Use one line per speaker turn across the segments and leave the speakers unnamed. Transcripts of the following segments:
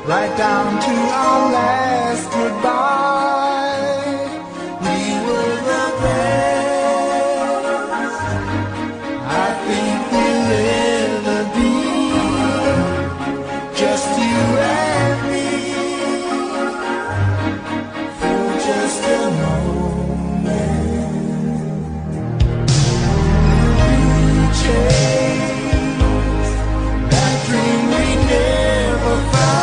right down to our last goodbye. We were the best I think we'll ever be, just you and me, for just a moment. We chased that dream we never found.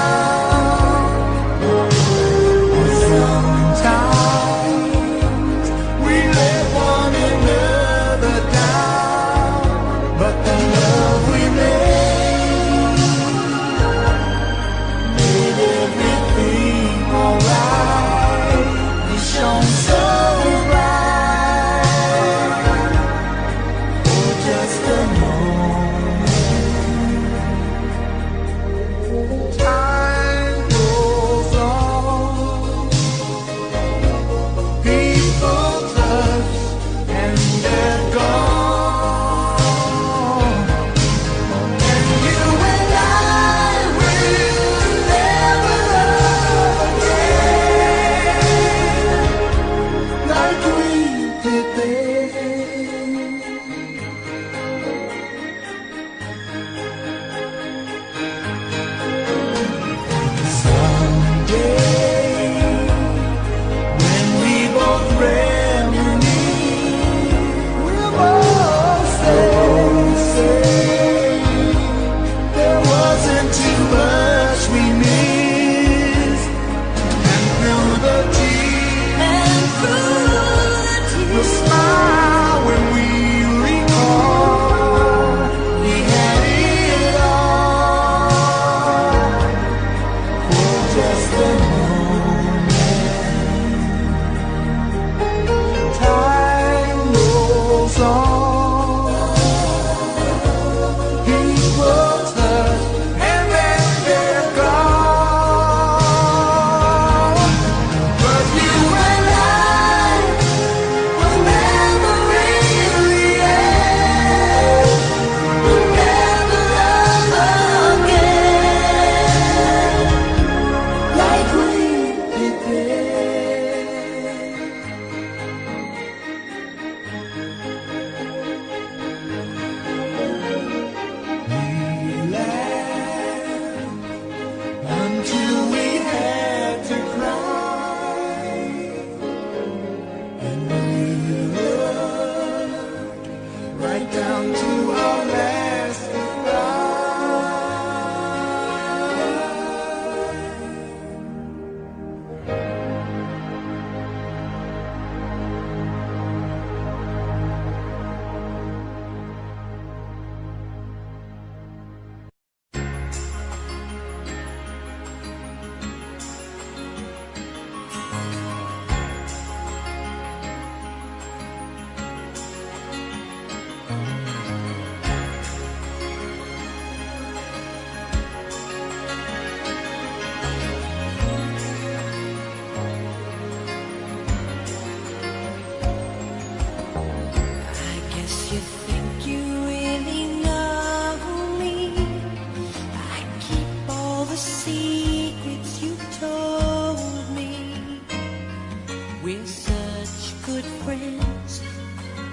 We're such good friends,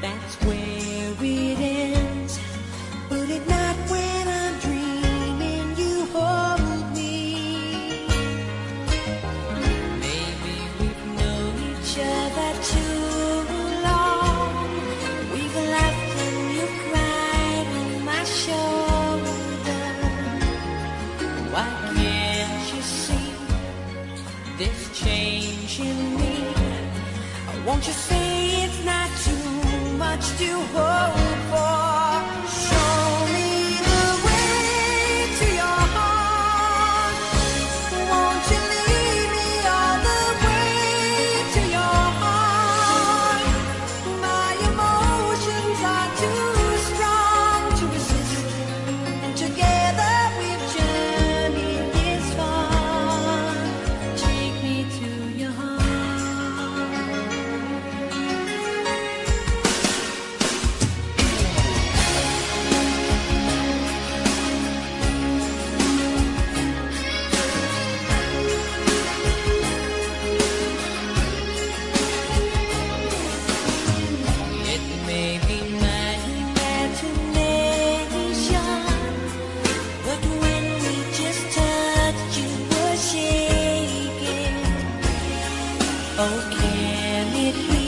that's where it ends. But at night when I'm dreaming, you hold me. Maybe we've known each other too long. We've laughed and you cried on my shoulder. Why can't you see this change in me? Won't you say it's not too much to hope for? Show me the way to your heart. Won't you lead me all the way to your heart? My emotions are too strong to resist, and together we've journeyed this far. Take me to your heart. It may be my imagination, but when we just touched, you were shaking. Oh, can it be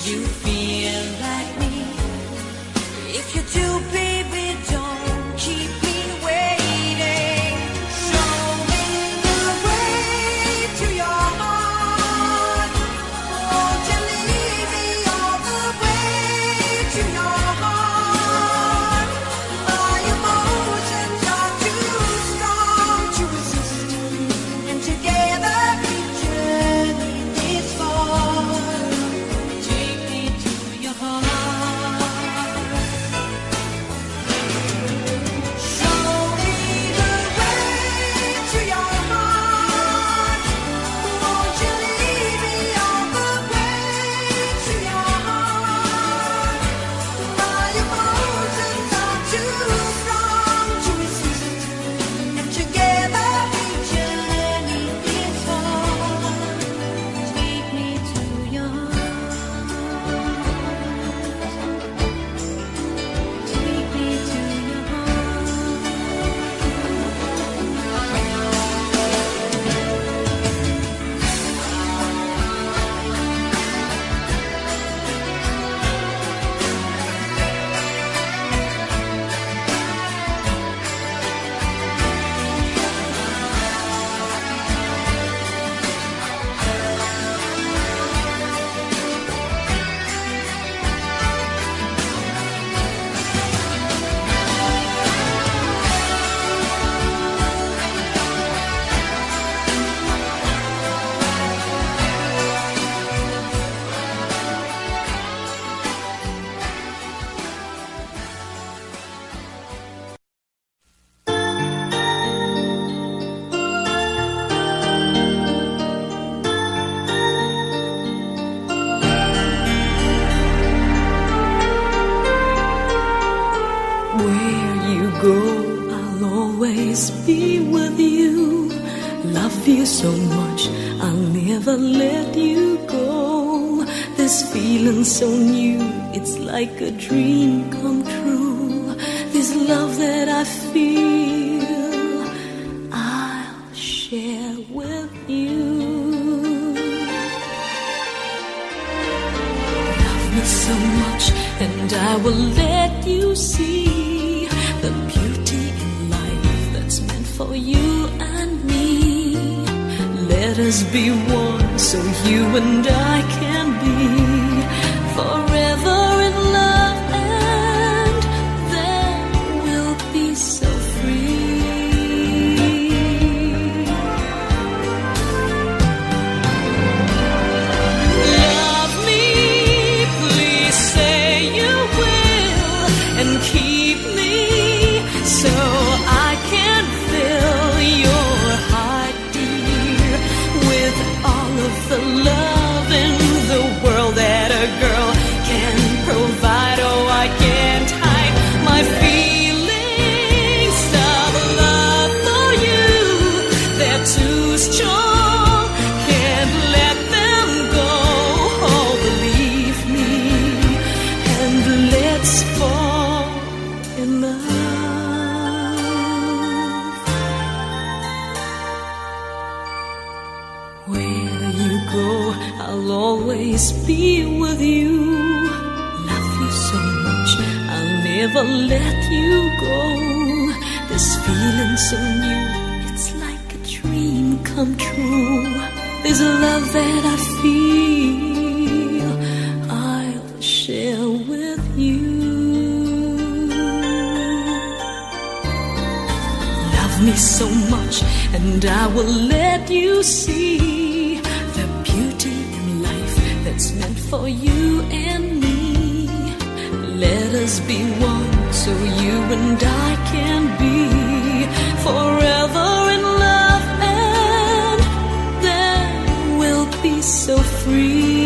you feel like me? If you do, baby, don't keep me waiting. Show me the way to your heart. Won't you lead me all the way to your heart? My emotions are too strong to resist, and together we journey this far. Take me to your heart. Show me the way to your heart. Won't you lead me all the way to your heart? My emotions are too strong to resist, and together we journey this far. Take me to your heart. Take me to your heart.
Where you go, I'll always be with you. Love you so much, I'll never let you go. This feeling so new, it's like a dream come true. This love that I feel, I'll share with you. Love me so much, and I will let you see the beauty in life that's meant for you and me. Let us be one so you and I can be forever in love, and then we'll be so free. Love me, please say you will, and keep me so I can fill your heart, dear, with all of the love in the world that Where you go, I'll always be with you. Love you so much, I'll never let you go. This feeling so new, it's like a dream come true. There's a love that I feel I'll share with you. Love me so much, and I will let you see the beauty in life that's meant for you and me. Let us be one so you and I can be forever in love, and then we'll be so free.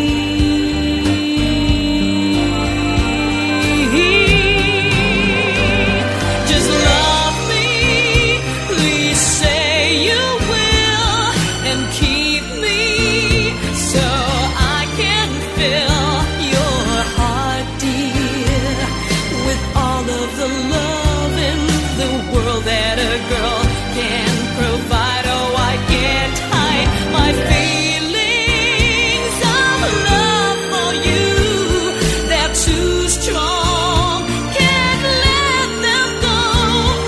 Just love me, please say you will, and keep me so I can fill your heart, dear, with all of the love in the world that a girl can provide. Oh, I can't hide my feelings of love for you. They're too strong, can't let them go.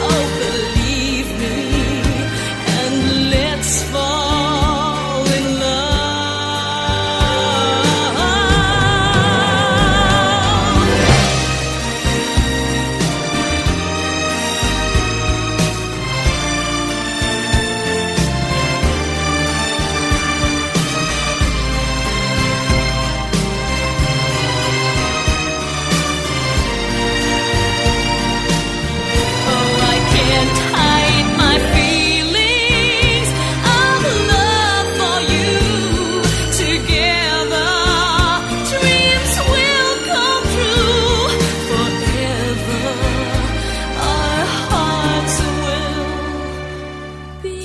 Oh, believe me, and let's fall in love. Oh, I can't hide my feelings of love for you. Together, dreams will come true. Forever, our hearts will be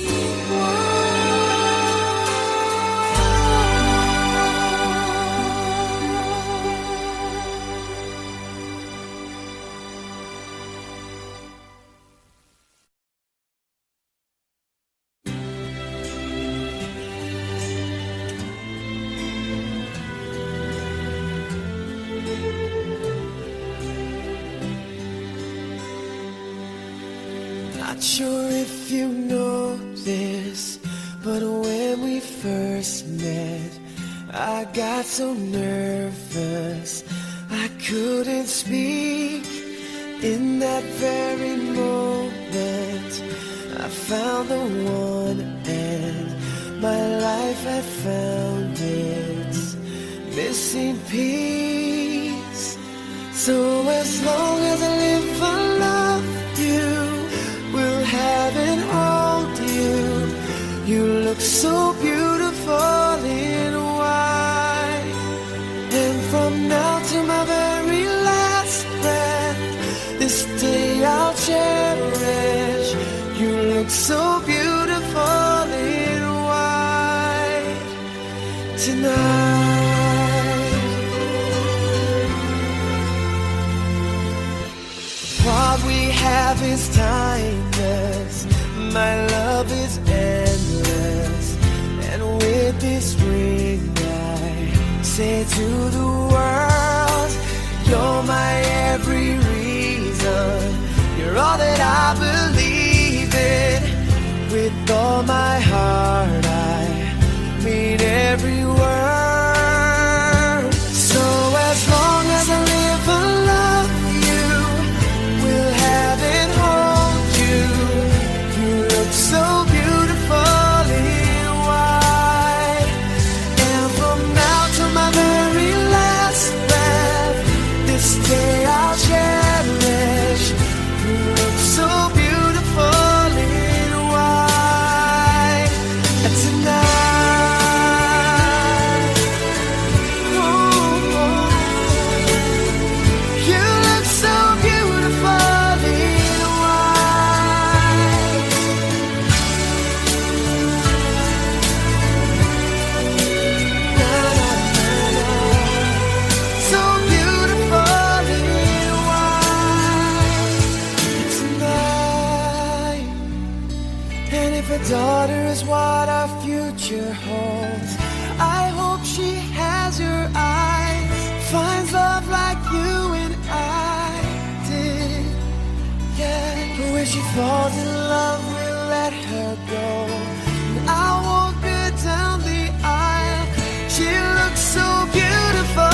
Not sure if you know this, but when we first met, I got so nervous I couldn't speak. In that very moment, I found the one, and my life had found its missing piece. So as long as I live, I love you, will have and hold you. You look so beautiful in white, and from now to my very last breath, this day I'll cherish. You look so beautiful in white tonight. What we have is timeless, my love is endless, and with this ring I say to the world, you're my every reason, you're all that I believe in. With all my heart I mean every word. So as long as I live, I love you, will have and hold you. You look so beautiful in white, and from now to my very last breath, this day I'll cherish. You look so beautiful in white tonight. holds. I hope she has your eyes, finds love like you and I did. Yeah, but when she falls in love, we'll let her go. And I walk her down the aisle. She looks so beautiful.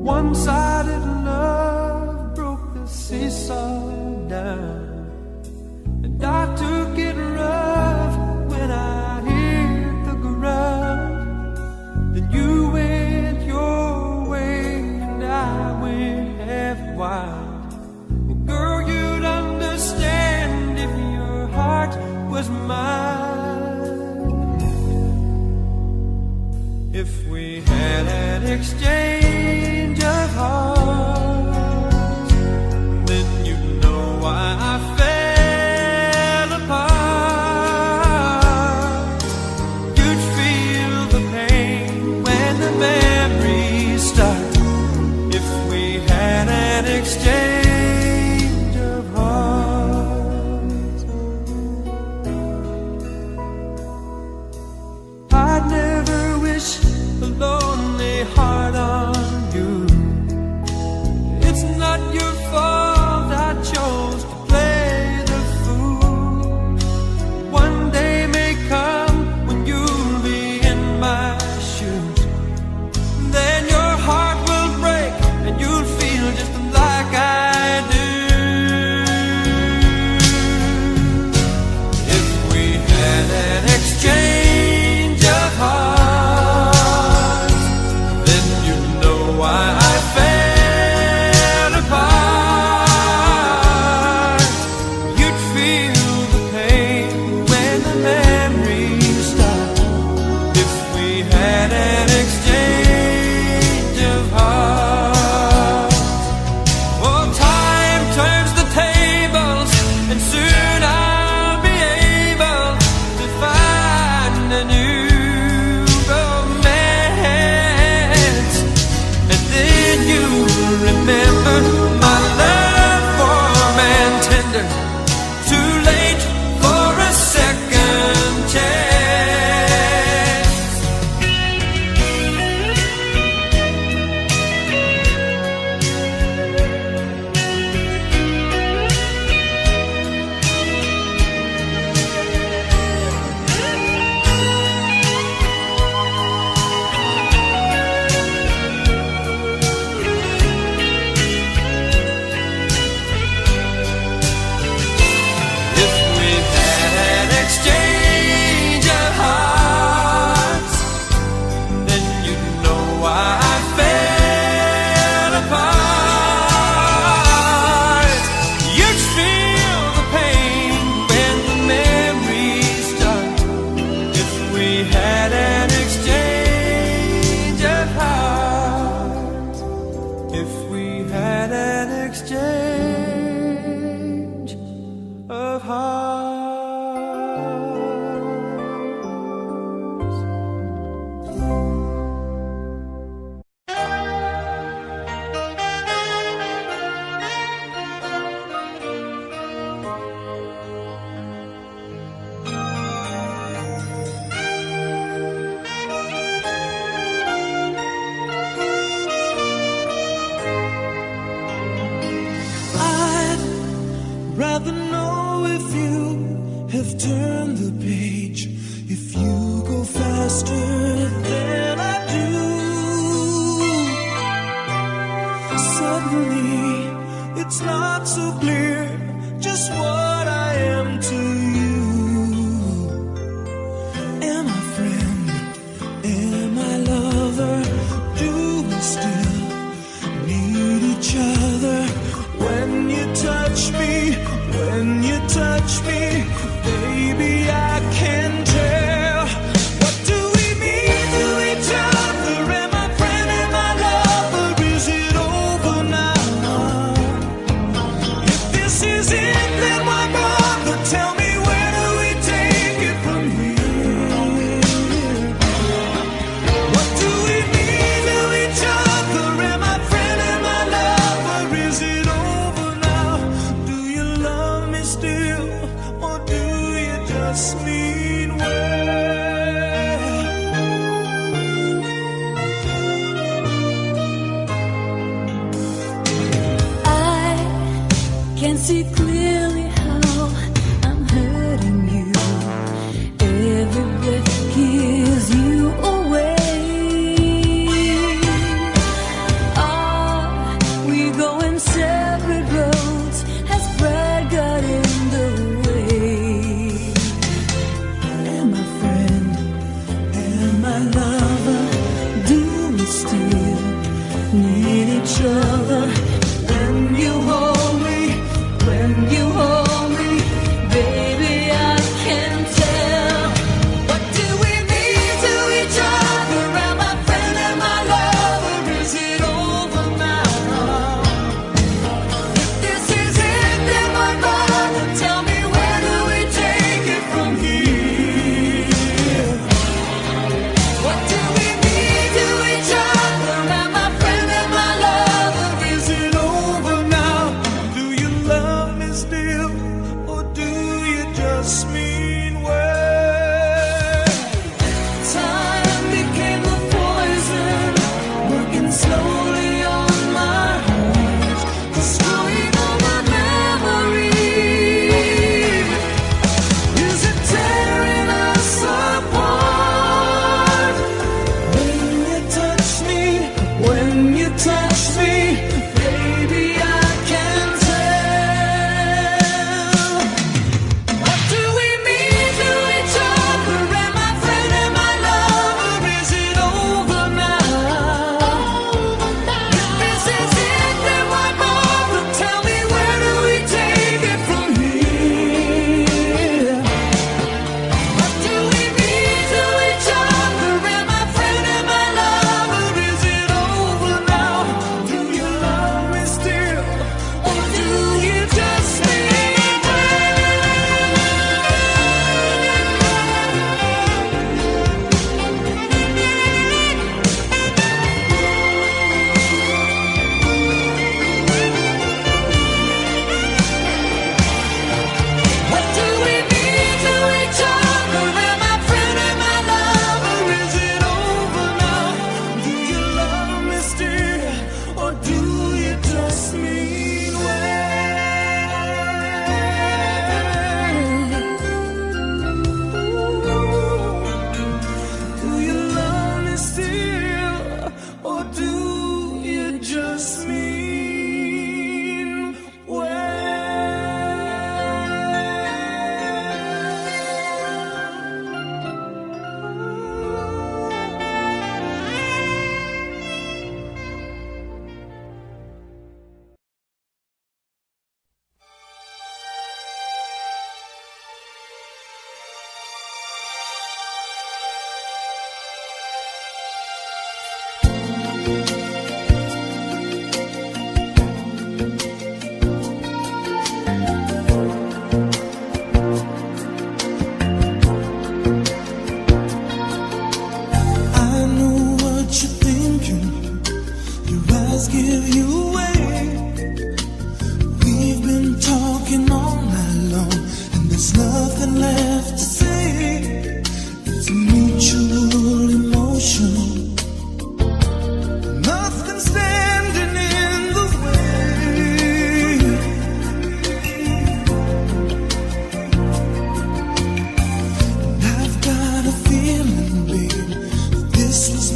One-sided love broke the seesaw down, and I took it rough when I hit the ground. Then you went your way and I went half wild. Well, girl, you'd understand if your heart was mine. If we had an exchange of hearts, then you'd know why I fell apart. You'd feel the pain when the memories start. If we had an exchange of hearts, I'd never wish a lonely heart on you. It's not your fault I chose to play the fool. One day may come when you'll be in my shoes. Then your heart will break and you'll feel just like I do. If we had an exchange of hearts, then you'd know why I fell apart. You'd feel the pain when the memories start. If we had an exchange of hearts. Oh, time turns the tables, and soon I'll be able to find a new romance. And then you'll remember my love for man tender. Too late for a second chance.
have turned the page if you go faster than I do. Suddenly, it's not so clear just what I am to you. Am I friend? Am I lover? Do we still need each other? When you touch me, baby, I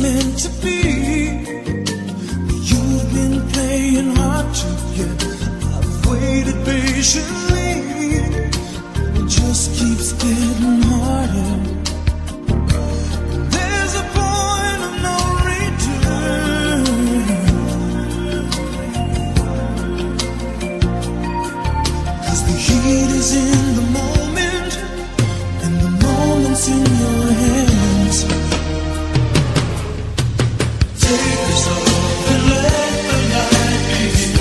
meant to be. You've been playing hard to get. I've waited patiently. It just keeps getting harder. There's a point of no return. 'Cause the heat is in the moment, and the moment's in your hands. Take this off and let the night begin.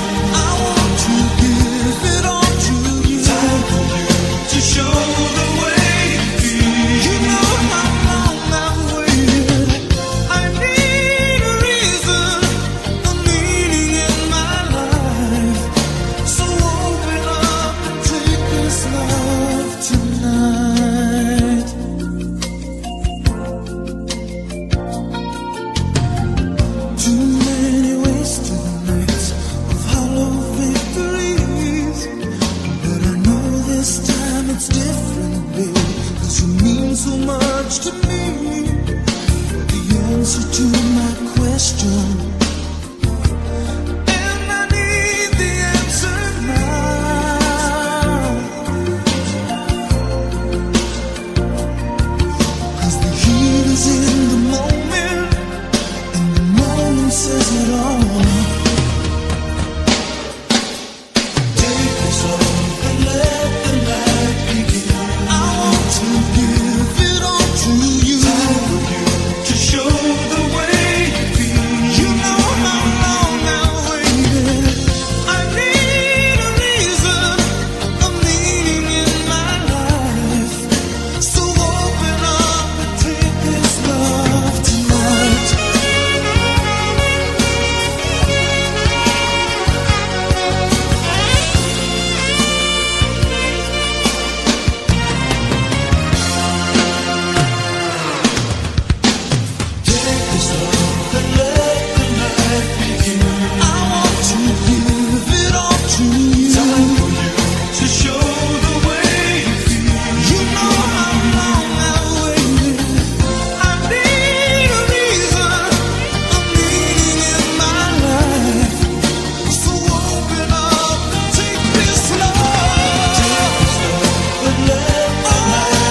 I want to give it all to you. Time for you to show the way you feel. You know how long I've waited. I need a reason, a meaning in my life. So open up and take this love tonight. Too many wasted nights of hollow victories, but I know this time it's different, babe. 'Cause you mean so much to me. You're the answer to my question, and I need the answer now. 'Cause the heat is in the moment, and the moment says it all. Take this off and let the night begin. I want to give it all to you. Time for you to show the way you feel. You know how long I've waited. I need a reason, a meaning in my life. So open up and take this love tonight. Take this off and let the night begin. I want to give it all to you. Time for you to show the way you feel. You know how long I've waited. I need a reason, a meaning in my life. So open up and take this love. And let the night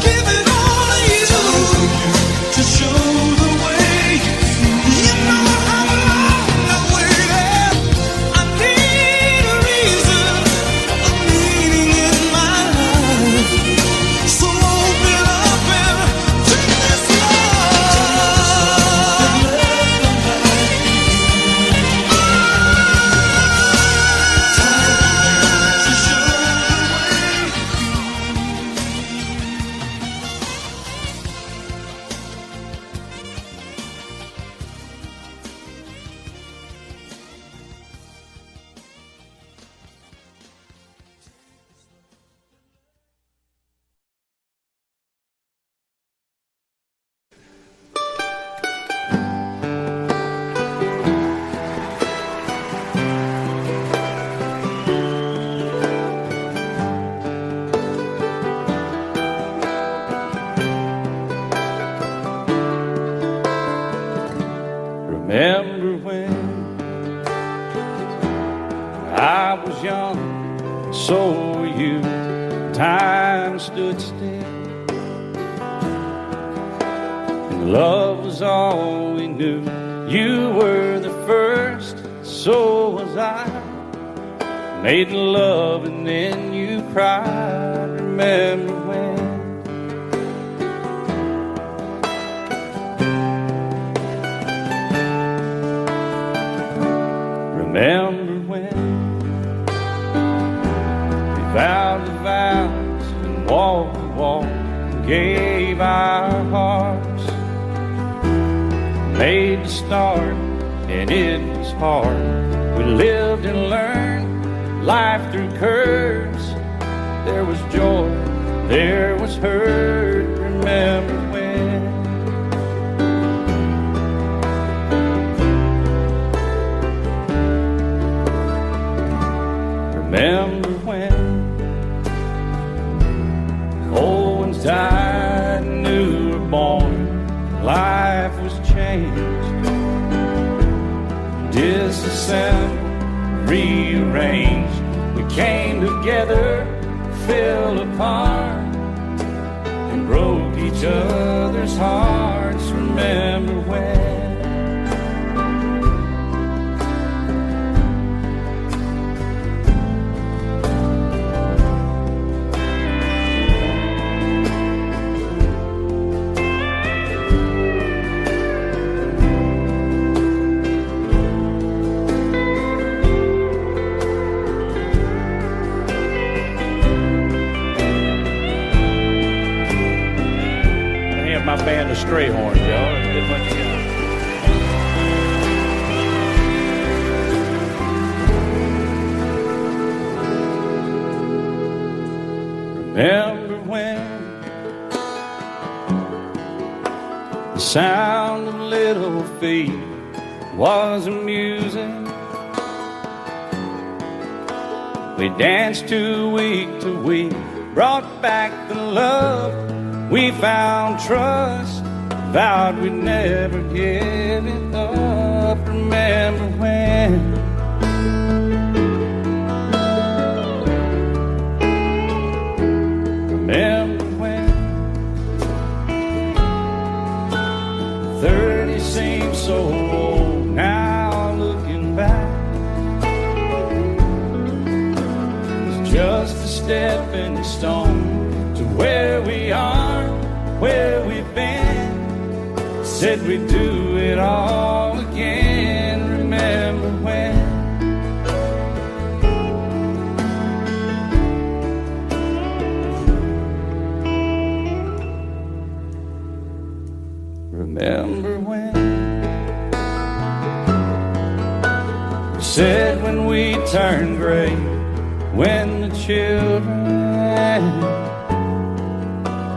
give it all to you. Time for you to show the way you feel. You know how long I've waited. I need a reason, a meaning in my life. So open up and take this love. And let the night begin. Time to show the way.
Remember when I was young, so were you. Time stood still, and love was all we knew. You were the first, so was I. Made love and then you cried. Remember when? Remember when we vowed the vows and walked the walk and gave our hearts, made the start and it was hard. We lived and learned life through curves. There was joy, there was hurt. Remember when? Remember when old ones died and new were born? changed, disassembled, rearranged. We came together, fell apart, and broke each other's hearts. Remember when? My band of Strayhorns, y'all. It's a good bunch of guys. Remember when the sound of little feet was amusing? We danced to week, brought back the love. We found trust, vowed we'd never give it up. Remember when? Remember when? 30 seems so old now, looking back. It's just a stepping stone to where we are, where we've been. Said we'd do it all again. Remember when? Remember when? We said when we turn gray, when the children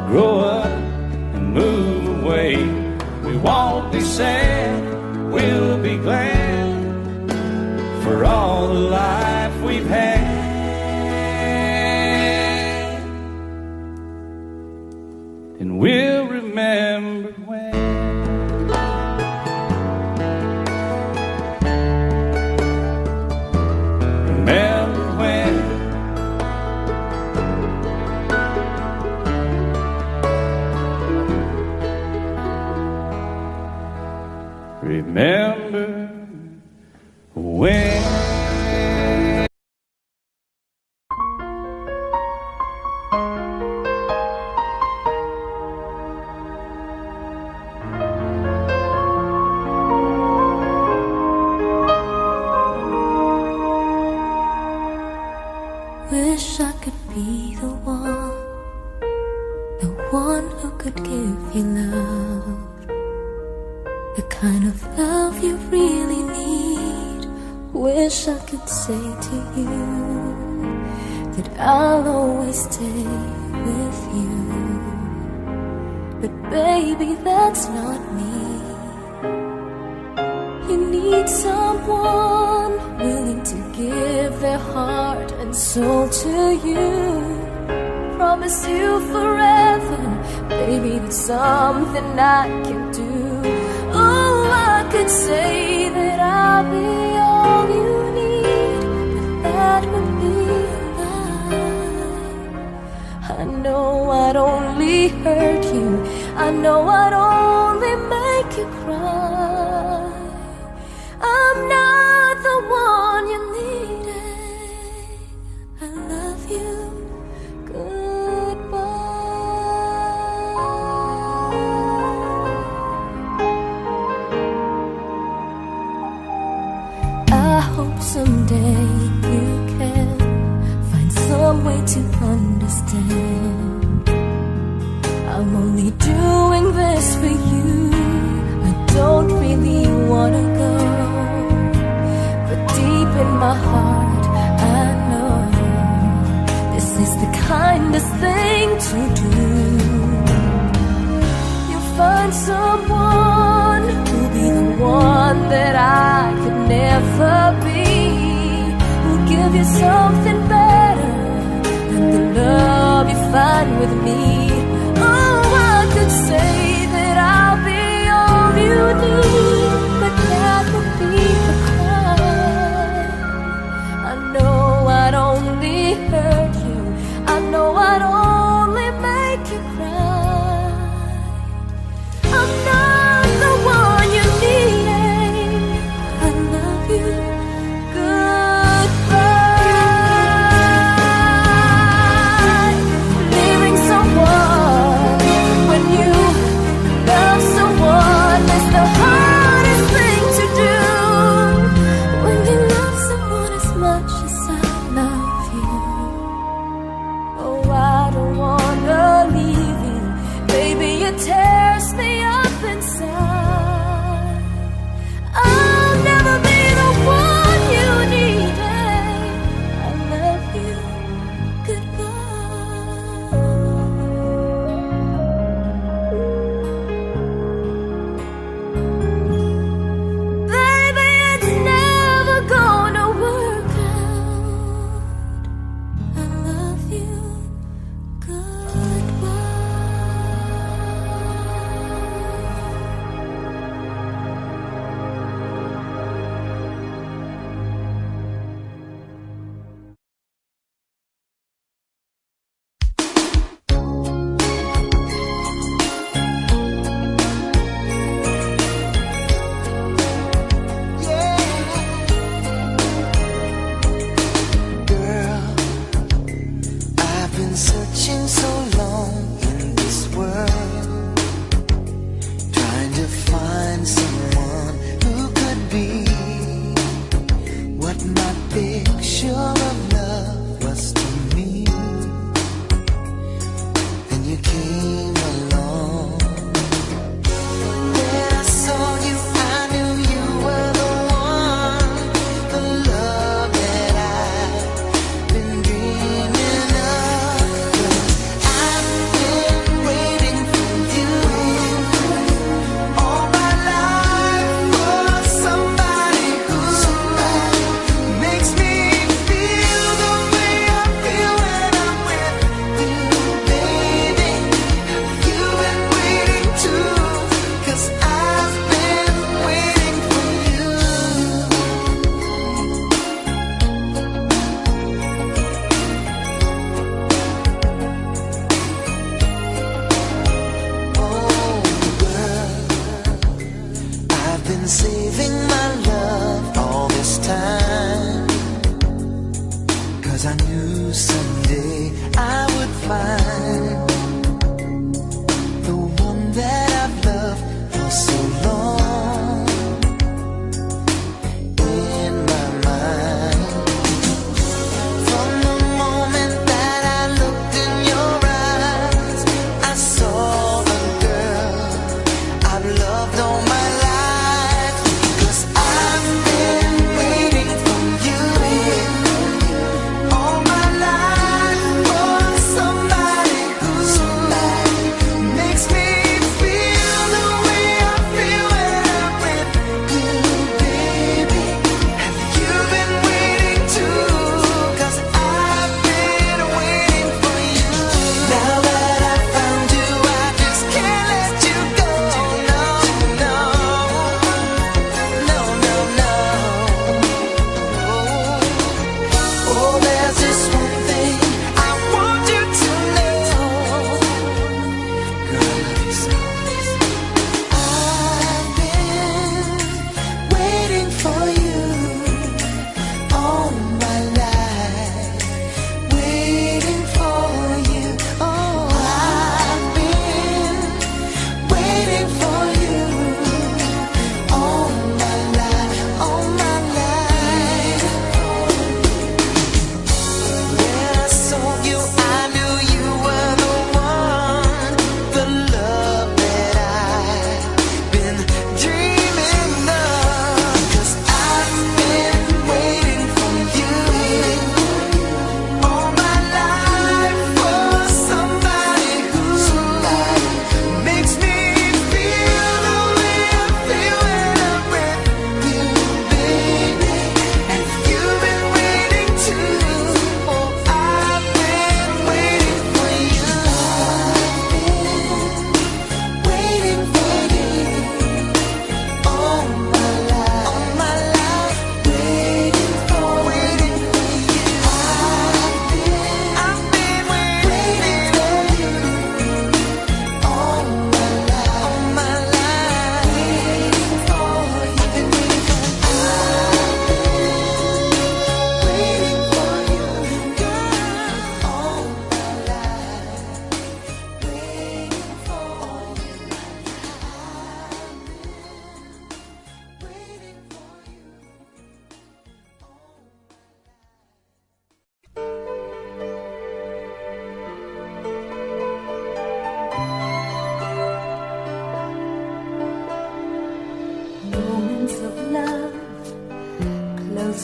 grow up and move away, we won't be sad, we'll be glad for all the life we've had. And we'll remember when. Remember when. Remember when.
Wish I could be the one who could give you love. The kind of love you really need. Wish I could say to you that I'll always stay with you. But baby, that's not me. You need someone willing to give their heart and soul to you. Promise you forever, baby, that's something I can do. Oh, I could say that I'll be all you need, but that would be a lie. I know I'd only hurt you, I know I'd only make you cry. I'm not the one you needed. I love you. Someday you can find some way to understand. I'm only doing this for you. I don't really wanna go, but deep in my heart I know this is the kindest thing to do. You'll find someone who'll be the one that I could never be. Give you something better than the love you find with me. Oh, I could say that I'll be all you need.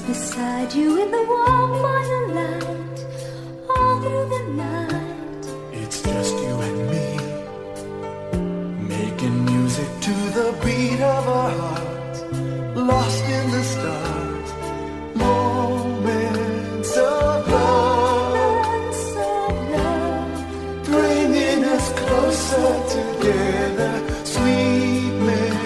beside you in the warm firelight, all through the night.
It's just you and me, making music to the beat of our hearts, lost in the stars, moments of love, bringing us closer together, sweet memories.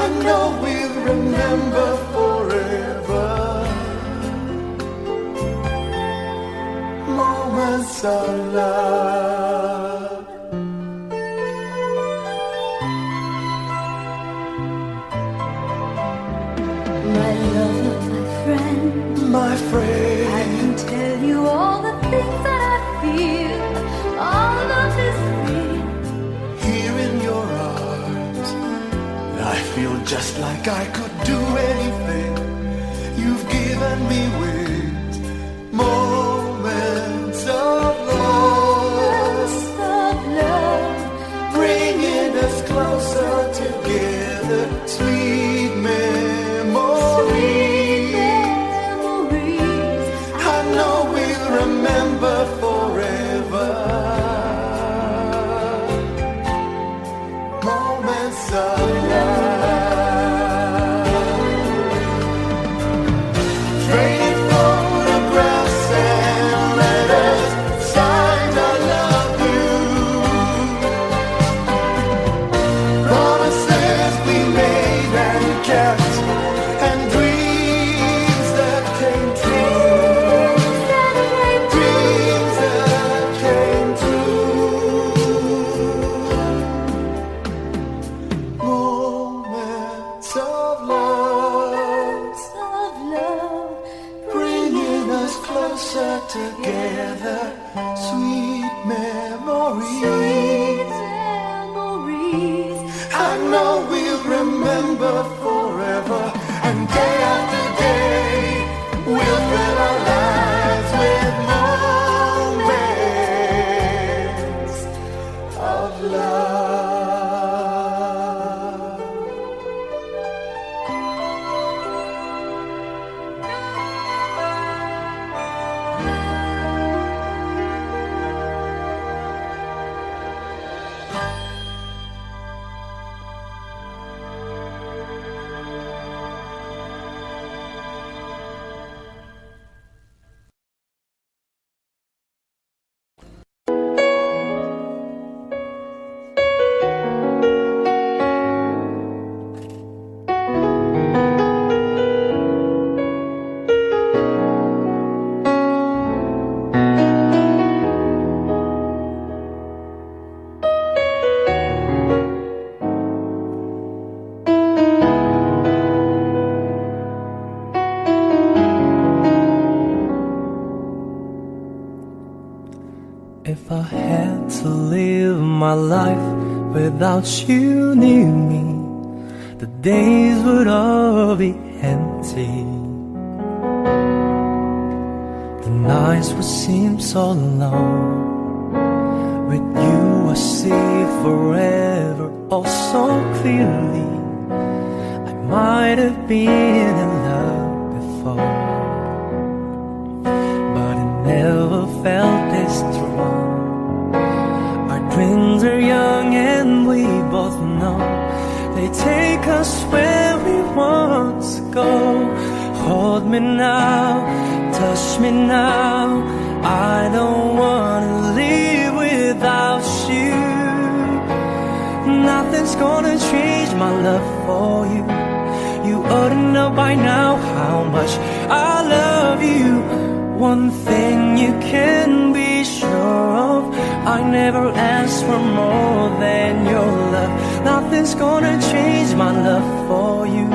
I know we'll remember forever, moments of love.
My lover, my friend,
My
I
friend,
can tell you all the things that I feel. All love is real.
here in your arms, I feel just like I could do anything. You've given me wings, moments of love, bringing us closer together, sweet memories. I know we'll remember forever, moments of love. Trading photographs and letters, signs I love you, promises we made and kept, and dreams that came true, dreams that came true, moments of love, bringing us closer together, sweet memories. I know we'll remember forever, and day after day, we'll fill our lives with moments of love.
If I had to live my life without you near me, the days would all be empty. The nights would seem so long. With you I see forever oh so clearly. I might have been in love before, but it never felt this strong. Our dreams are young and we both know they take us where we want to go. Hold me now, touch me now, I don't wanna live without you. Nothing's gonna change my love for you. You ought to know by now how much I love you. One thing you can be sure of, I never ask for more than your love. Nothing's gonna change my love for you.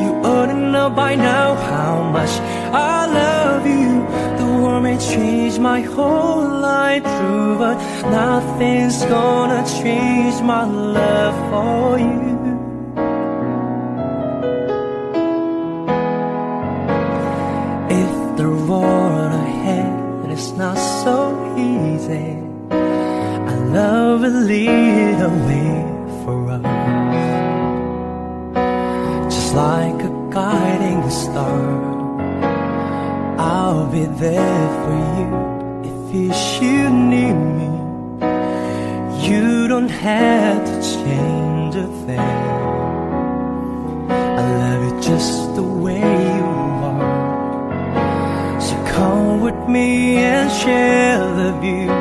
You ought to know by now how much I love you. The world may change my whole life through, but nothing's gonna change my love for you. If the road ahead is not so easy, I love will lead a way for us.
start. I'll be there for you if you should need me. You don't have to change a thing. I love you just the way you are. So come with me and share the view.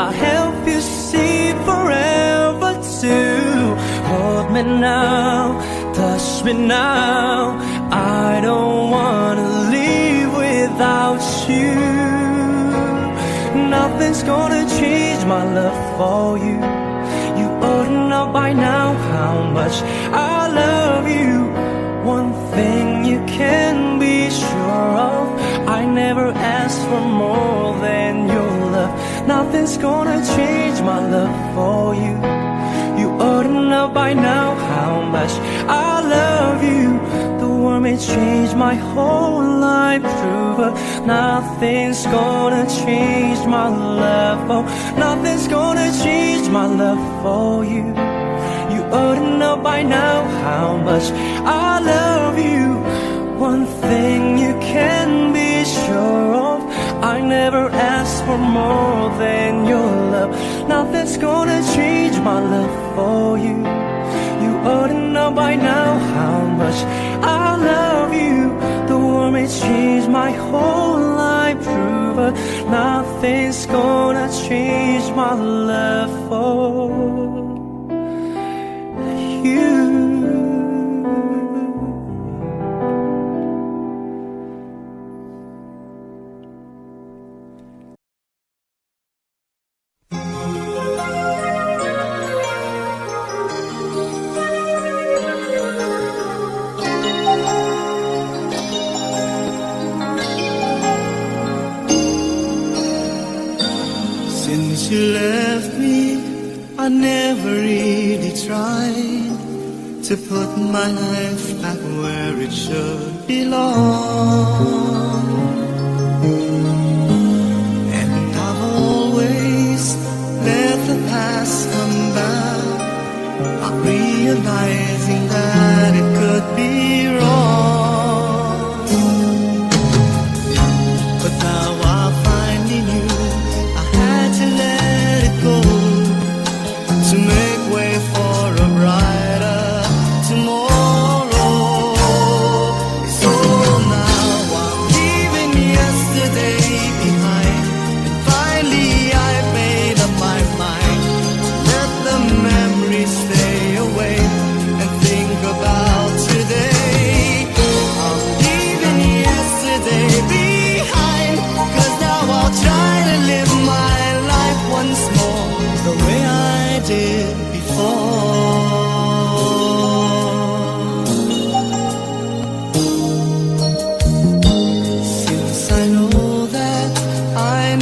I'll help you see forever too. Hold me now, touch me now. I don't wanna leave without you. Nothing's gonna change my love for you. You ought to know by now how much I love you. One thing you can be sure of, I never asked for more than your love. Nothing's gonna change my love for you. You ought to know by now how much I love you. The world may change my whole life through, but nothing's gonna change my love. Oh, nothing's gonna change my love for you. You ought to know by now how much I love you. One thing you can be sure of, I never asked for more than your love. Nothing's gonna change my love for you. You ought to know by now how much I love you. The world may change my whole life through, but nothing's gonna change my love for you.
Since you left me, I never really tried to put my life back where it should belong. And I've always let the past come back, not realizing that it could be wrong. But now I finally knew to let it go, to make way for a brighter tomorrow. So now I'm leaving yesterday behind, and finally I've made up my mind to let the memories stay away and think about today. I'm leaving yesterday behind, 'cause now I'll try to live my once more the way I did before. Since I know that I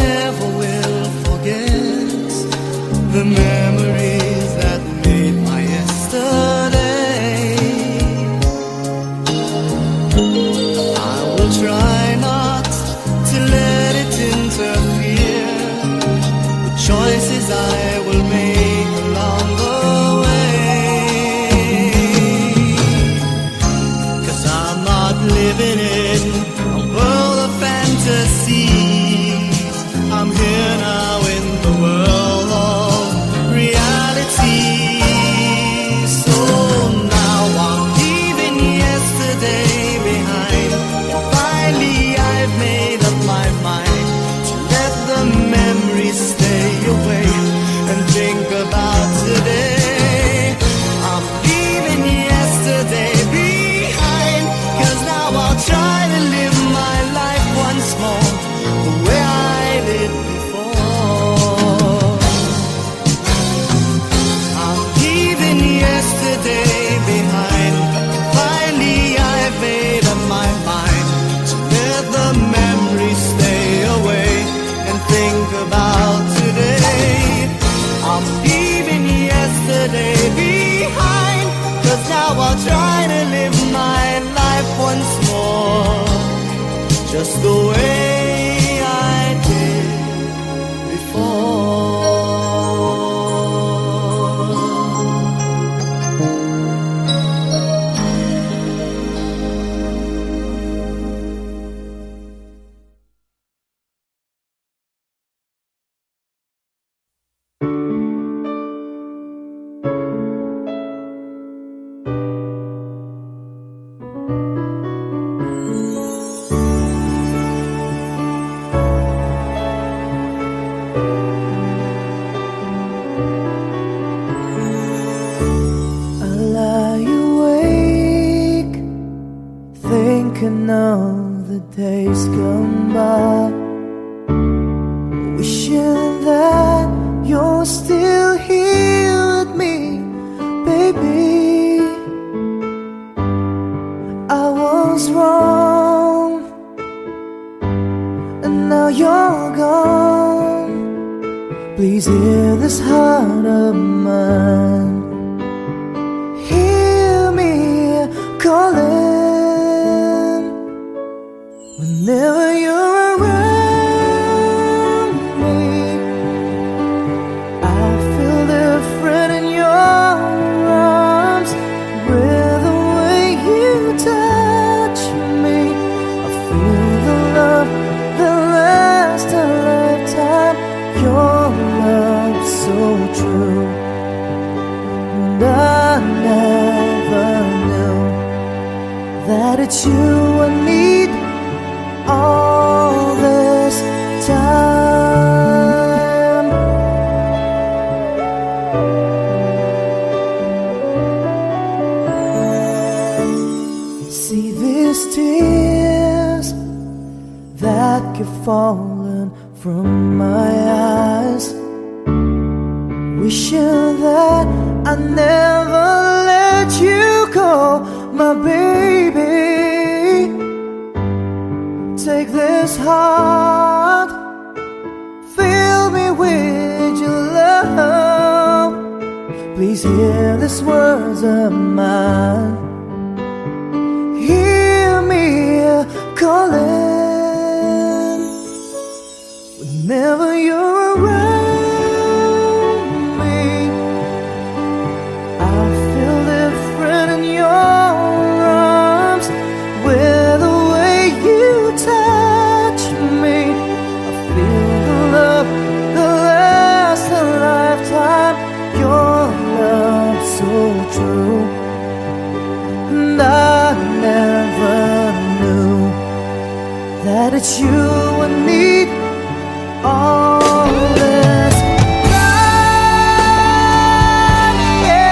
never will forget the memories that made my yesterday, I will try not to let it interfere choices I will make along the way. 'Cause I'm not living in a world of fantasies. I'm here now in the world of reality. So now I'm leaving yesterday behind. Finally I've made up my mind to let the memories stay away and think about today. I'm leaving yesterday behind, 'cause now I'll try to live my life once more the way I did before. I'm leaving yesterday behind. Finally I've made up my mind to let the memories stay away and think about today. I'm leaving yesterday behind, 'cause now I'll try to live my life once more just the way I did before.
days gone by, wishing that you're still here with me, baby. I was wrong, and now you're gone. Please hear this heart of mine. Hear me calling whenever you're around me. I feel different in your arms, with the way you touch me. I feel the love that lasts a lifetime. Your love so true, and I never knew that it's you I need all this time. See these tears that keep falling from my eyes, wishing that I never let you go, my baby. Take this heart, fill me with your love. Please hear these words of mine. Hear me calling whenever you're around me. I feel different in your arms, with the way you touch me. I feel the love that lasts a lifetime. Your love so true, and I never knew that it's you I need all this time. Yeah,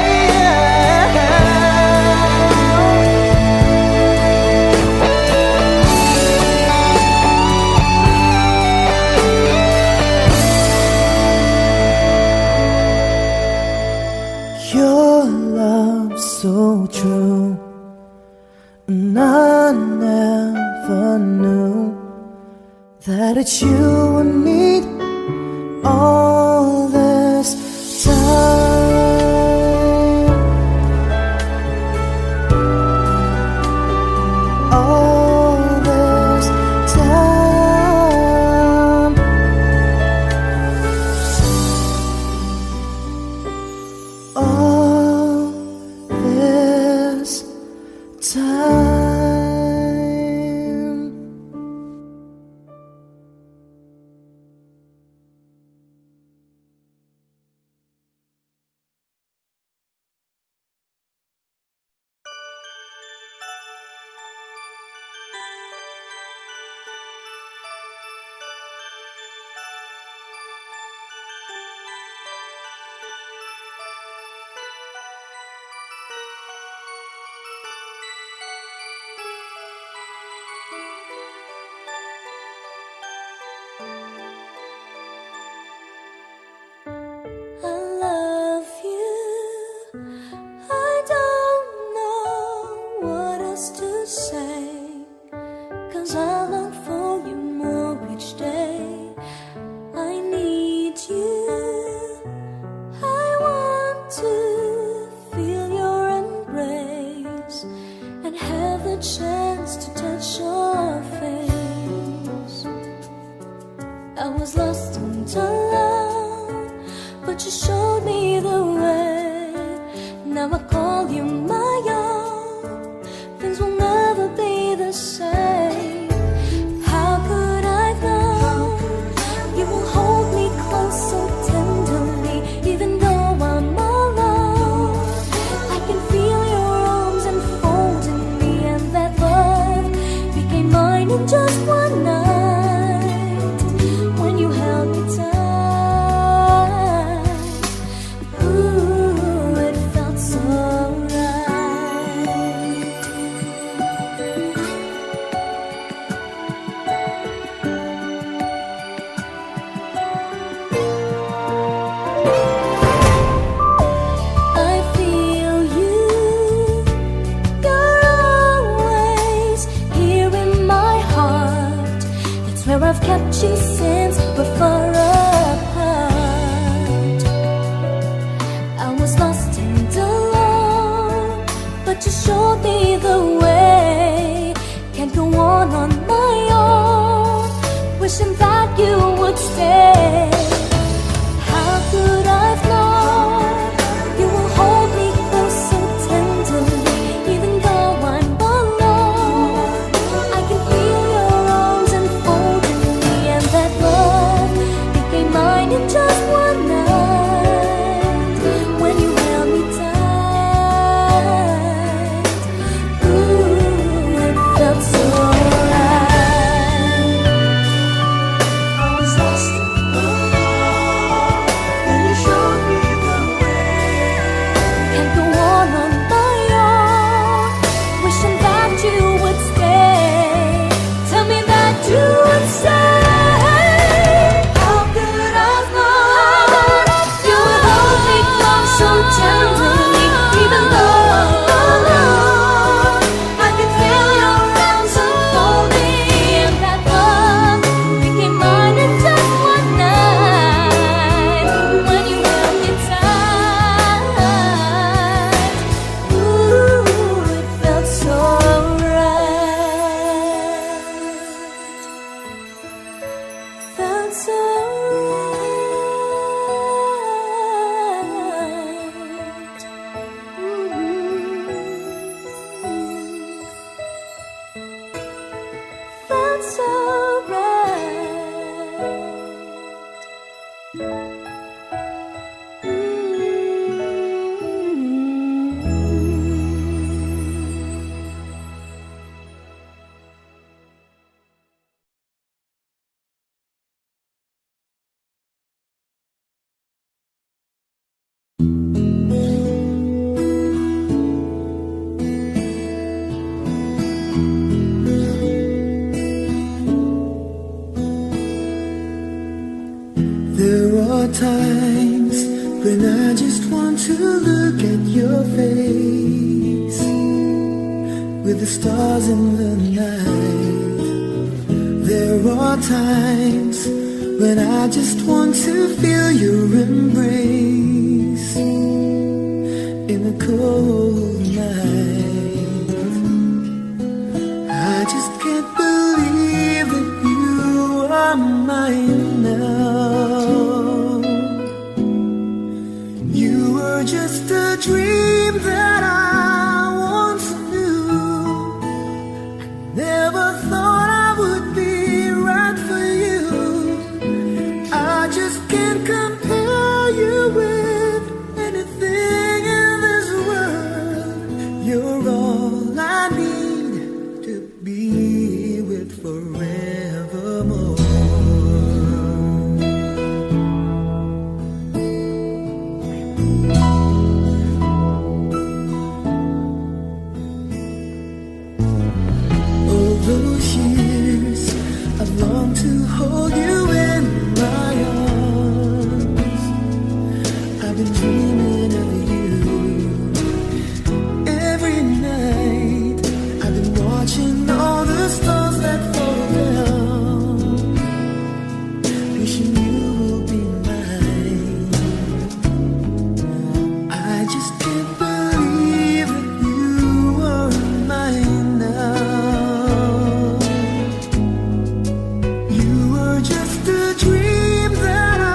your love so true, and I never knew that it's you I need all this time. All this time. All this time.
I love you. I don't know what else to say, 'cause I long for you more each day. I need you. I want to feel your embrace and have the chance to touch your face. I was lost and alone, but you showed me the way. Now I call you my own. Things will never be the same. How could I know you will hold me close so tenderly, even though I'm alone? I can feel your arms enfolding me, and that love became mine in just one night when you held me tight. Ooh, it felt so right. showed me the way. Can't go on my own, wishing that you would stay. How could I've known you will hold me close so tenderly, even though I'm alone? I can feel your arms enfolding me, and that love became mine in just one night. When you held me tight, ooh, it felt so right. I was lost in love, and you showed me the way. Can't go on my own, wishing that you would stay. Tell me that you would stay. How could I've known you would hold me close so tenderly, even though I'm alone? I can feel your arms enfolding me, and that love became mine in just one night. When you held me tight, ooh, it felt so right. Felt so right. Felt so
There are times when I just want to look at your face, with the stars in the night. There are times when I just want to feel your embrace in the cold night. I just can't believe that you are mine now. You were just a dream that I once knew. I never thought I would be right for you. I just can't compare you with anything in this world. You're all I need to be with forevermore. All those years I've longed to hold you in my arms. I've been dreaming of you. Every night I've been watching all the stars that fall down, wishing you will be mine. I just can't believe that you are mine now. You were just a dream that I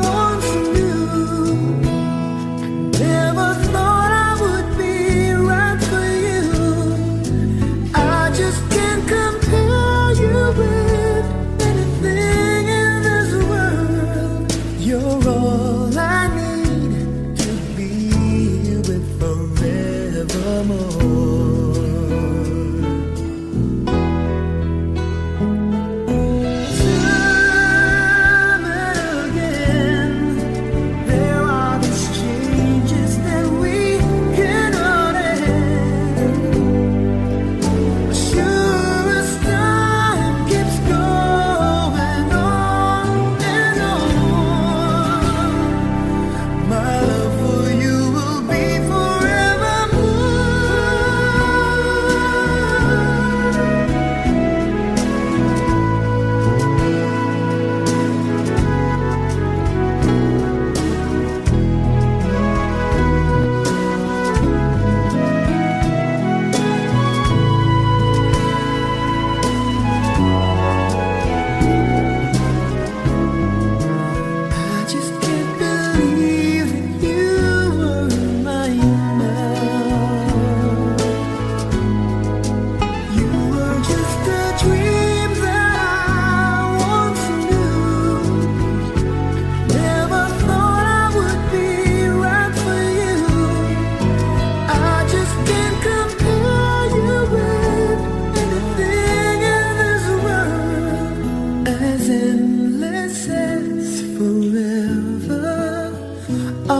once knew.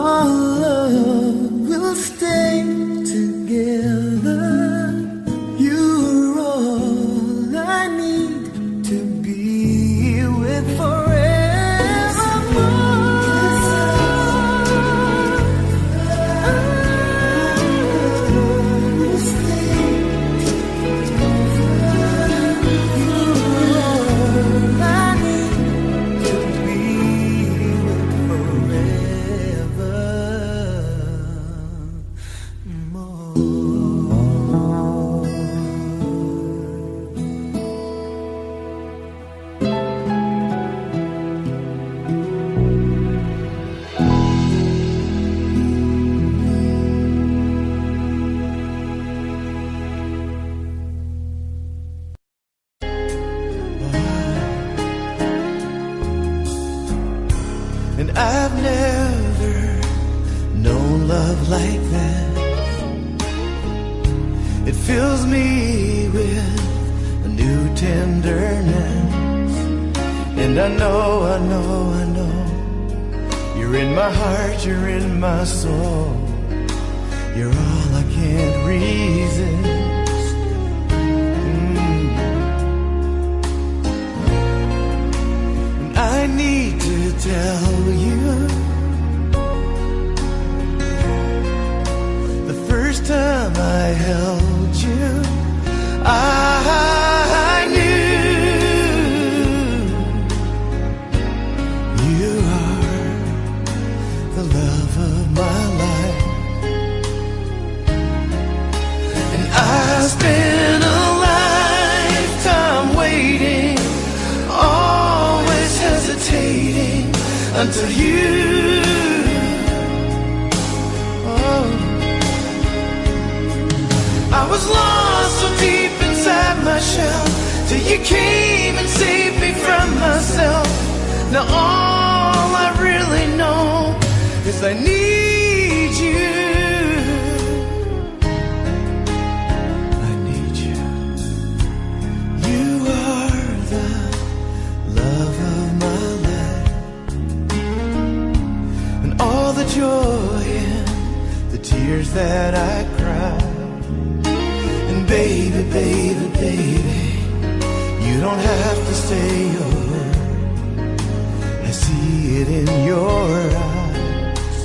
our love will stay together. You're all I need to be with
And I've never known love like that. It fills me with a new tenderness. And I know you're in my heart, you're in my soul. You're all I can't resist. And I need to tell you, the first time I held you, I knew you are the love of my life. And I spent a lifetime waiting, always hesitating, until you, I was lost so deep inside my shell, till you came and saved me from myself. Now all I really know is I need you. I need you. You are the love of my life. All the joy and the tears that I cried. And baby, baby, baby, you don't have to say a word. I see it in your eyes.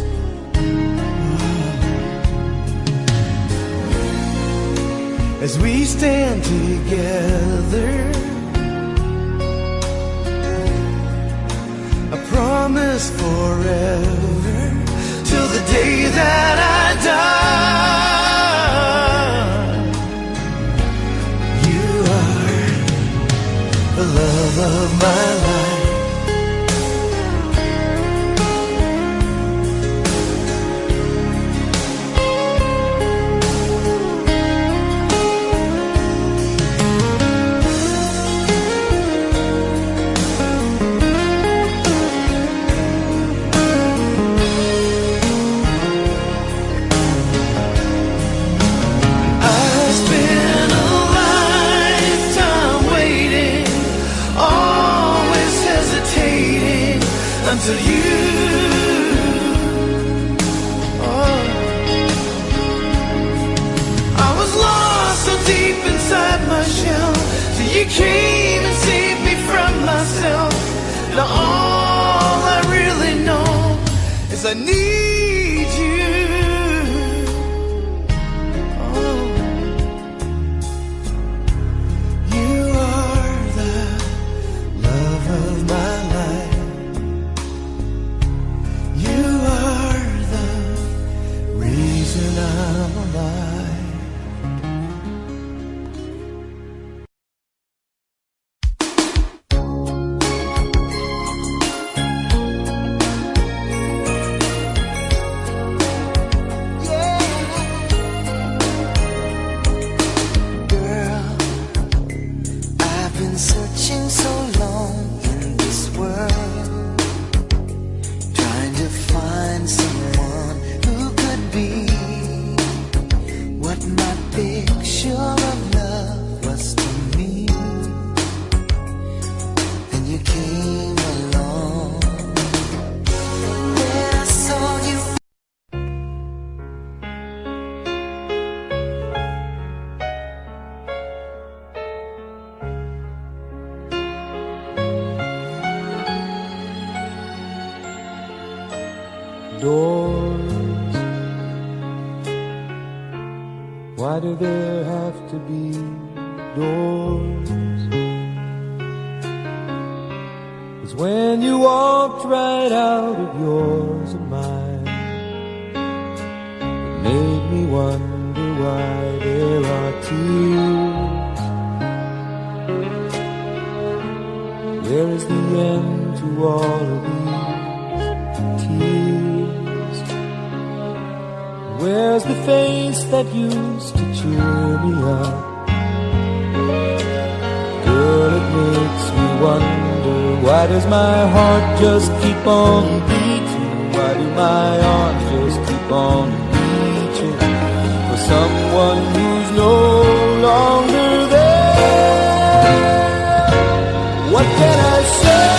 As we stand together, I promise forever, till the day that I die. You are the love of my life. Until you, I was lost so deep inside my shell, till you came and saved me from myself. Now all I really know is I need you. You are the love of my life. You are the reason I'm alive.
Why do there have to be doors? 'Cause when you walked right out of yours and mine, it made me wonder why there are tears. Where is the end to all of these tears? Where's the face that used to cheer me up? Girl, it makes me wonder, why does my heart just keep on beating? Why do my arms just keep on reaching for someone who's no longer there? What can I say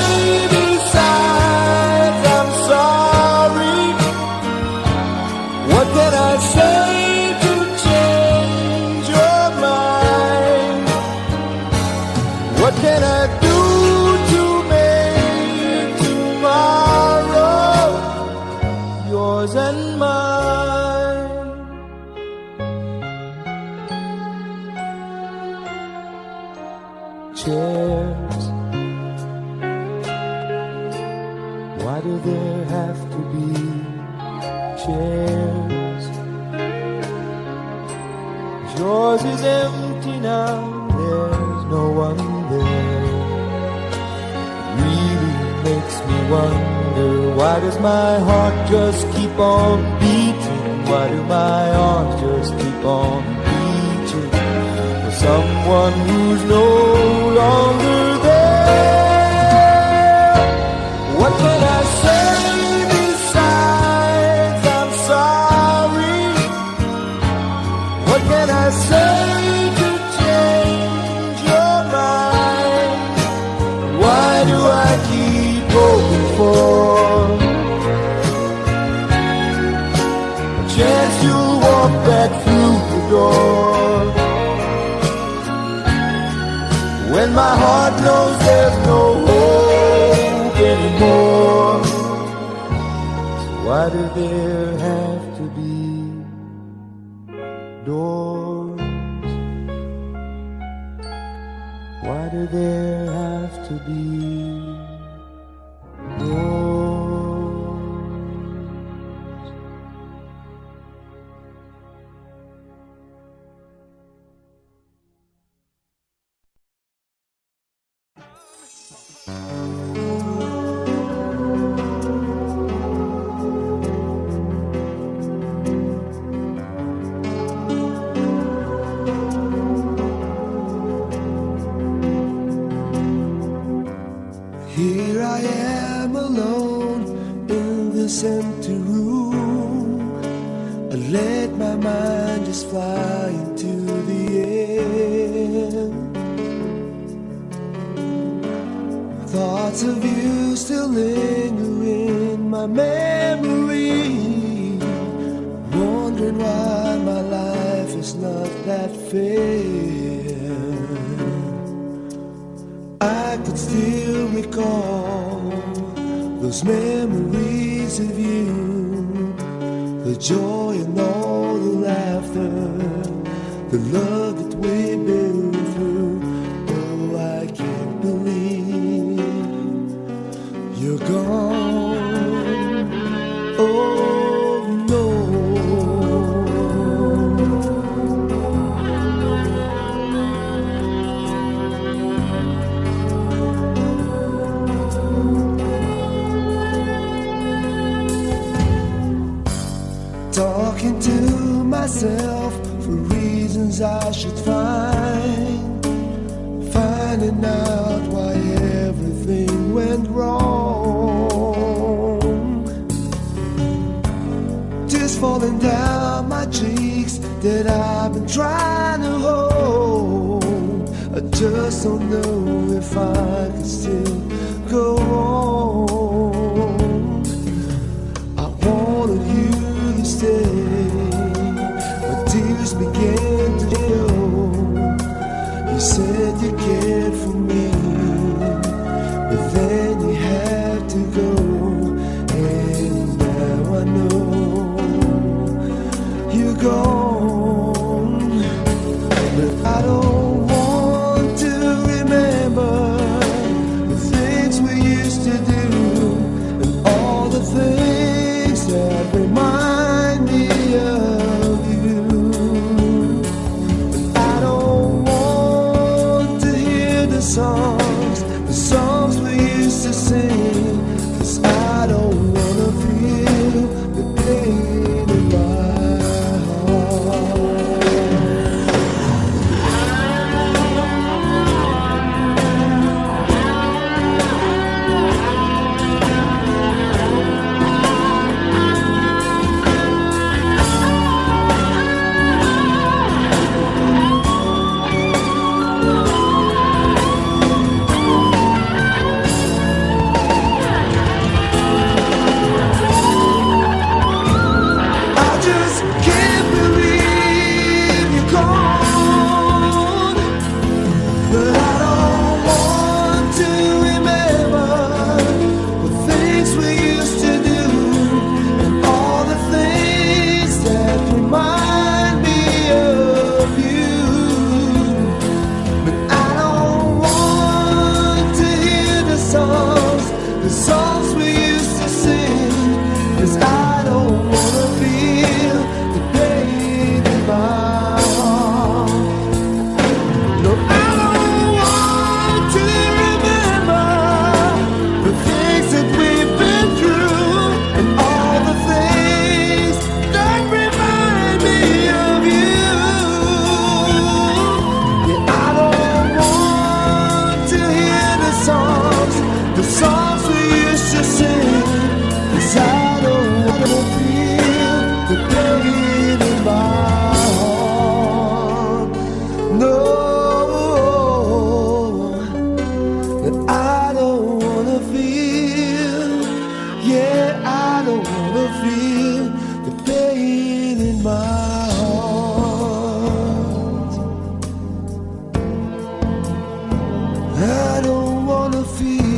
besides I'm sorry? What can I say to change your mind? What can I do to make tomorrow yours and mine? Chairs, why do there have to be chairs? Yours is empty now, there's no one there. Really makes me wonder, why does my heart just keep on beating? Why do my arms just keep on reaching for someone who's no longer there? What can I say besides I'm sorry? What can I say to change your mind? Why do I keep hoping for a chance you'll walk back through the door, when my heart knows there's no hope anymore? So why do there have to be doors? Why do there have to be doors? Here I am alone in this empty room. I let my mind just fly into the air. Thoughts of you still linger in my memory, wondering why my life is not that fair. I could still recall those memories of you, the joy and all the laughter, the love that we've been through. Oh, I can't believe you're gone. Oh no. Talking to myself for reasons I should find, finding out why everything went wrong. Tears falling down my cheeks that I've been trying to hold. I just don't know if I can still go on. I wanted you to stay, but tears began to show. You said you cared for me, but then you had to go. And now I know you're gone.
remind me of you. I don't want to hear the songs we used to sing, 'cause I don't wanna feel the pain in my heart. I just can't believe you're gone, but I don't want to remember the things we used to do and all the things that remind me of you. But I don't want to hear the songs we used to sing, 'cause I don't wanna feel the pain in my heart. No, I don't want to remember the things that we've been through and all the things that remind me of you. Yeah, I don't want to hear the songs we used to sing, 'cause I don't wanna feel the pain in my heart. No, that I don't wanna feel, yeah, I don't wanna feel the pain in my heart. I don't wanna feel,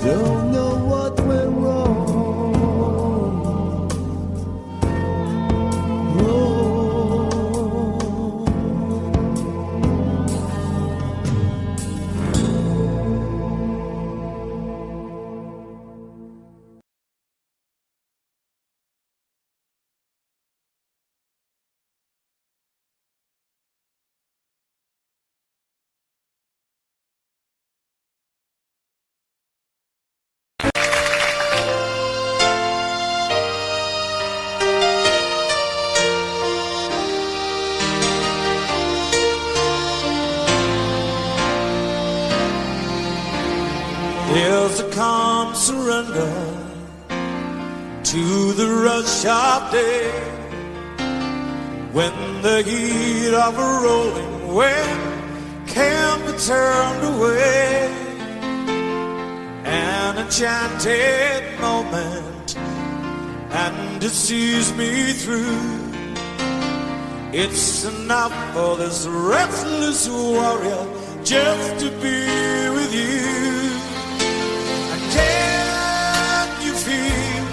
don't know what went wrong.
There's a calm surrender to the rush of day, when the heat of a rolling wind can't be turned away. An enchanted moment, and it sees me through. It's enough for this restless warrior just to be with you. Can you feel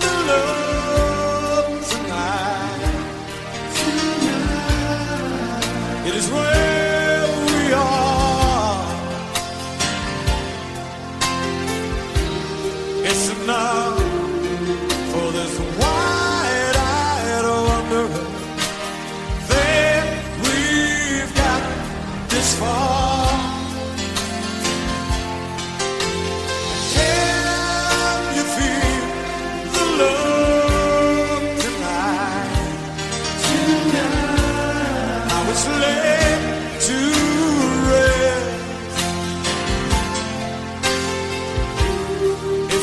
the love tonight? It is where we are. It's enough for this wide-eyed wanderer that we've got this far.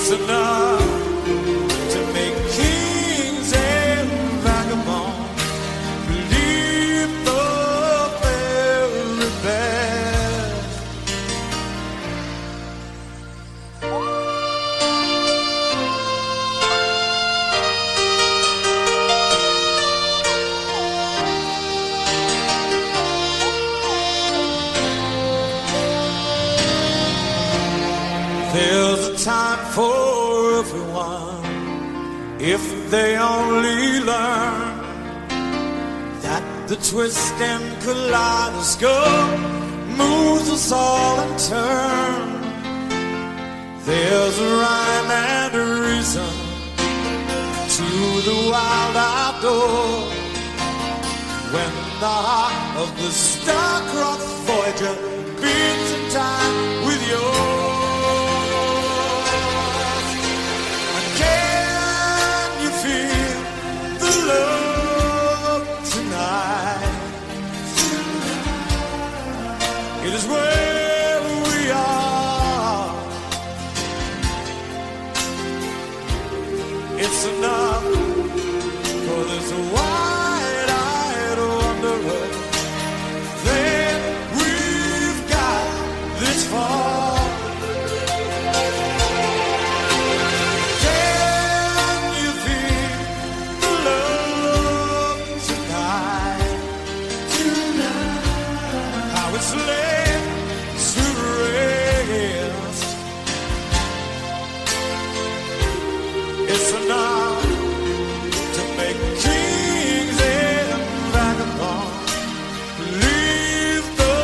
Enough to make kings and vagabonds believe the very best. There's a time for everyone, if they only learn that the twist and kaleidoscope moves us all in turn. There's a rhyme and a reason to the wild outdoors. When the heart of the star-crossed Voyager beats in time with yours. And can you feel the love tonight? It is where we are. It's enough for this wide-eyed wanderer. Then we've got this far. Can you feel the love tonight? How it's laid to rest. It's enough to make kings and vagabonds leave the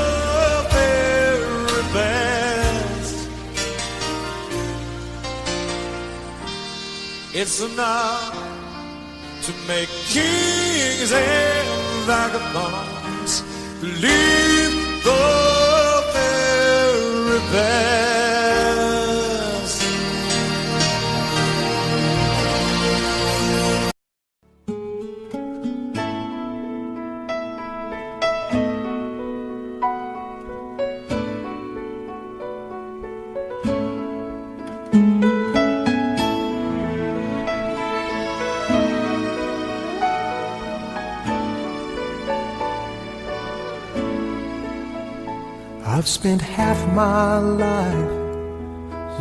very best. It's enough to make kings and vagabonds leave the very best.
I've spent half my life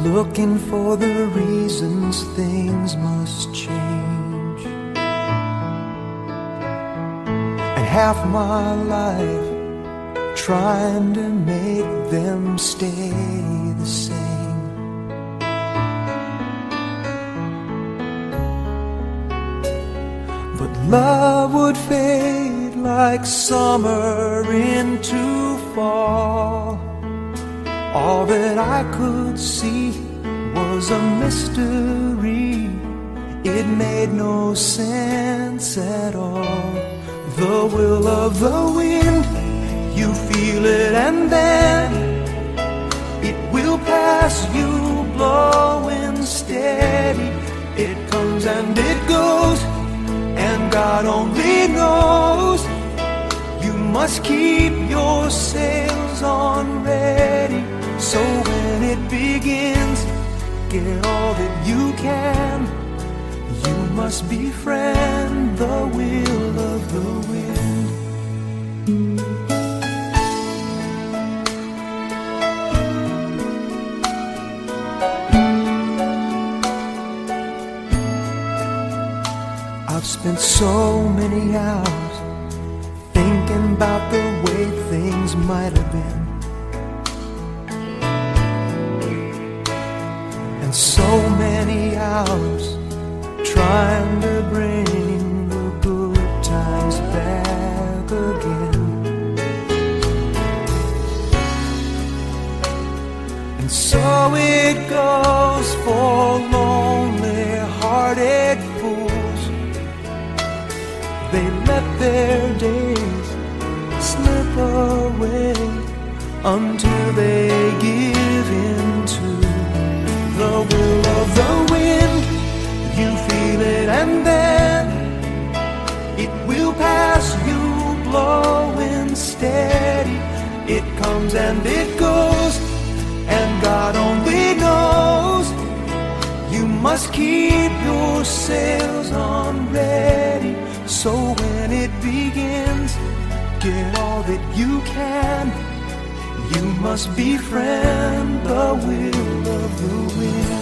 looking for the reasons things must change, and half my life trying to make them stay the same. But love would fade like summer into fall. All that I could see was a mystery. It made no sense at all. The will of the wind, you feel it and then it will pass you, blowing steady. It comes and it goes, and God only knows. You must keep your sails on ready, so when it begins, get all that you can. You must befriend the will of the wind. I've spent so many hours thinking about the way things might have been, and so many hours trying to bring the good times back again. And so it goes for lonely hearted fools. They let their days slip away until they give in to the will of the wind. You feel it and then it will pass you, blowing steady. It comes and it goes, and God only knows. You must keep your sails on ready, so when it begins, get all that you can. You must befriend the will of the wind.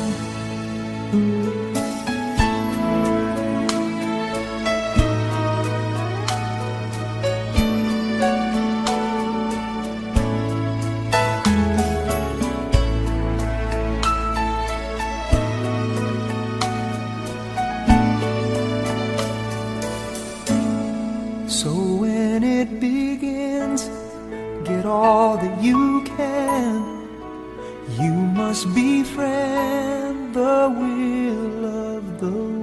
So when it begins, get all that you can. You must befriend
friend, the will of the